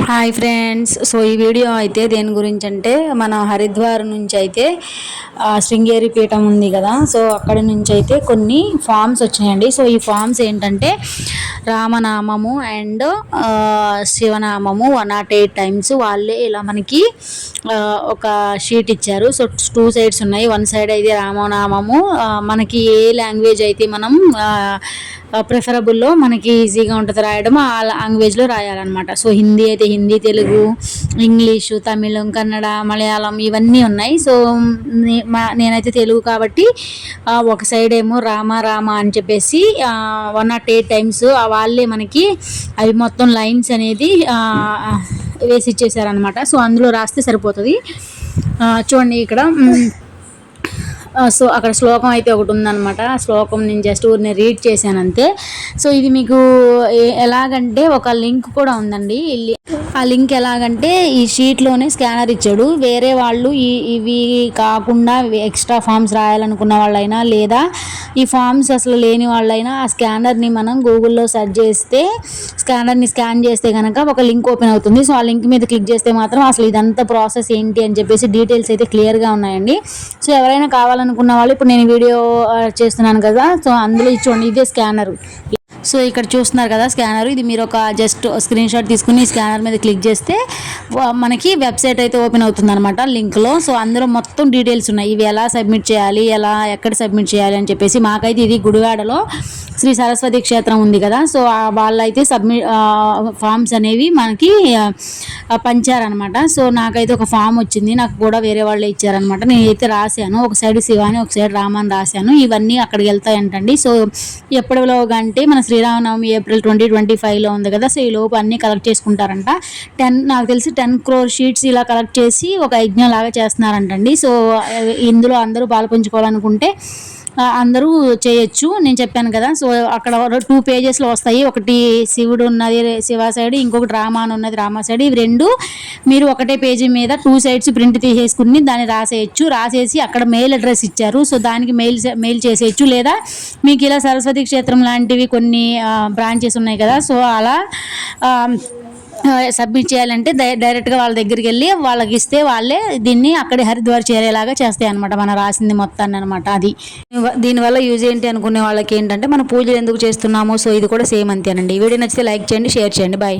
Hi friends. So ఈ video అయితే దేని గురించి అంటే మన హరిద్వార్ నుంచి అయితే శృంగేరి పీఠం ఉంది కదా, సో అక్కడి నుంచి అయితే కొన్ని ఫామ్స్ వచ్చినాయండి. సో ఈ ఫామ్స్ ఏంటంటే రామనామము అండ్ శివనామము 108 టైమ్స్ వాళ్ళే ఇలా మనకి ఒక షీట్ ఇచ్చారు. సో 2 సైడ్స్ ఉన్నాయి. వన్ సైడ్ అయితే రామనామము, మనకి ఏ లాంగ్వేజ్ అయితే మనం ప్రిఫరబుల్లో మనకి ఈజీగా ఉంటుంది రాయడం, ఆ లాంగ్వేజ్లో రాయాలన్నమాట. సో హిందీ అయితే హిందీ, తెలుగు, ఇంగ్లీషు, తమిళం, కన్నడ, మలయాళం ఇవన్నీ ఉన్నాయి. సో నేనైతే తెలుగు కాబట్టి ఒక సైడ్ ఏమో రామ రామ అని చెప్పేసి 108 టైమ్స్ వాళ్ళే మనకి అవి మొత్తం లైన్స్ అనేది వేసి ఇచ్చేసారనమాట. సో అందులో రాస్తే సరిపోతుంది. చూడండి ఇక్కడ సో అక్కడ శ్లోకం అయితే ఒకటి ఉందన్నమాట. ఆ శ్లోకం నేను జస్ట్ ఊరిని రీడ్ చేశాను అంతే. సో ఇది మీకు ఎలాగంటే ఒక లింక్ కూడా ఉందండి. ఆ లింక్ ఎలాగంటే ఈ షీట్లోనే స్కానర్ ఇచ్చాడు. వేరే వాళ్ళు ఇవి కాకుండా ఎక్స్ట్రా ఫామ్స్ రాయాలనుకున్న వాళ్ళైనా లేదా ఈ ఫామ్స్ అసలు లేని వాళ్ళైనా ఆ స్కానర్ని మనం గూగుల్లో సెర్చ్ చేస్తే స్కానర్ని స్కాన్ చేస్తే కనుక ఒక లింక్ ఓపెన్ అవుతుంది. సో ఆ లింక్ మీద క్లిక్ చేస్తే మాత్రం అసలు ఇదంతా ప్రాసెస్ ఏంటి అని చెప్పేసి డీటెయిల్స్ అయితే క్లియర్గా ఉన్నాయండి. సో ఎవరైనా కావాలనుకున్న వాళ్ళు ఇప్పుడు నేను వీడియో చేస్తున్నాను కదా, సో అందులో చూడండి ఇదే స్కానర్. సో ఇక్కడ చూస్తున్నారు కదా స్కానర్, ఇది మీరు ఒక జస్ట్ స్క్రీన్ షాట్ తీసుకుని స్కానర్ మీద క్లిక్ చేస్తే మనకి వెబ్సైట్ అయితే ఓపెన్ అవుతుంది అనమాట లింక్లో. సో అందులో మొత్తం డీటెయిల్స్ ఉన్నాయి, ఇవి ఎలా సబ్మిట్ చేయాలి, ఎక్కడ సబ్మిట్ చేయాలి అని చెప్పేసి. మాకైతే ఇది గుడివాడలో శ్రీ సరస్వతి క్షేత్రం ఉంది కదా, సో వాళ్ళైతే ఫామ్స్ అనేవి మనకి పంచారనమాట. సో నాకైతే ఒక ఫామ్ వచ్చింది, నాకు కూడా వేరే వాళ్ళే ఇచ్చారనమాట. నేనైతే రాశాను, ఒక సైడ్ శివాని ఒక సైడ్ రామని రాశాను. ఇవన్నీ అక్కడికి వెళ్తాయంటండి. సో ఎప్పటిలోగా అంటే మన శ్రీరామనవమి ఏప్రిల్ 2025లో ఉంది కదా, సో ఈ లోపు అన్నీ కలెక్ట్ చేసుకుంటారంట. నాకు తెలిసి 10 crore షీట్స్ ఇలా కలెక్ట్ చేసి ఒక యజ్ఞం లాగా చేస్తున్నారంటండి. సో ఇందులో అందరూ పాల్పంచుకోవాలనుకుంటే అందరూ చేయొచ్చు, నేను చెప్పాను కదా. సో అక్కడ 2 పేజెస్లో వస్తాయి, ఒకటి శివుడు ఉన్నది శివ సైడ్, ఇంకొకటి రామ అని ఉన్నది రామ సైడ్. ఇవి రెండు మీరు ఒకటే పేజీ మీద 2 సైడ్స్ ప్రింట్ తీసేసుకుని దాన్ని రాసేయచ్చు. రాసేసి అక్కడ మెయిల్ అడ్రస్ ఇచ్చారు, సో దానికి మెయిల్ చేసేయచ్చు. లేదా మీకు ఇలా సరస్వతి క్షేత్రం లాంటివి కొన్ని బ్రాంచెస్ ఉన్నాయి కదా, సో అలా సబ్మిట్ చేయాలంటే డైరెక్ట్గా వాళ్ళ దగ్గరికి వెళ్ళి వాళ్ళకి ఇస్తే వాళ్ళే దీన్ని అక్కడే హరిద్వార్ చేరేలాగా చేస్తాయి అనమాట, మనం రాసింది మొత్తాన్ని అనమాట. అది దీనివల్ల యూజ్ ఏంటి అనుకునే వాళ్ళకి ఏంటంటే మనం పూజలు ఎందుకు చేస్తున్నాము, సో ఇది కూడా సేమ్ అంతేనండి. ఈ వీడియో నచ్చితే లైక్ చేయండి, షేర్ చేయండి. బాయ్.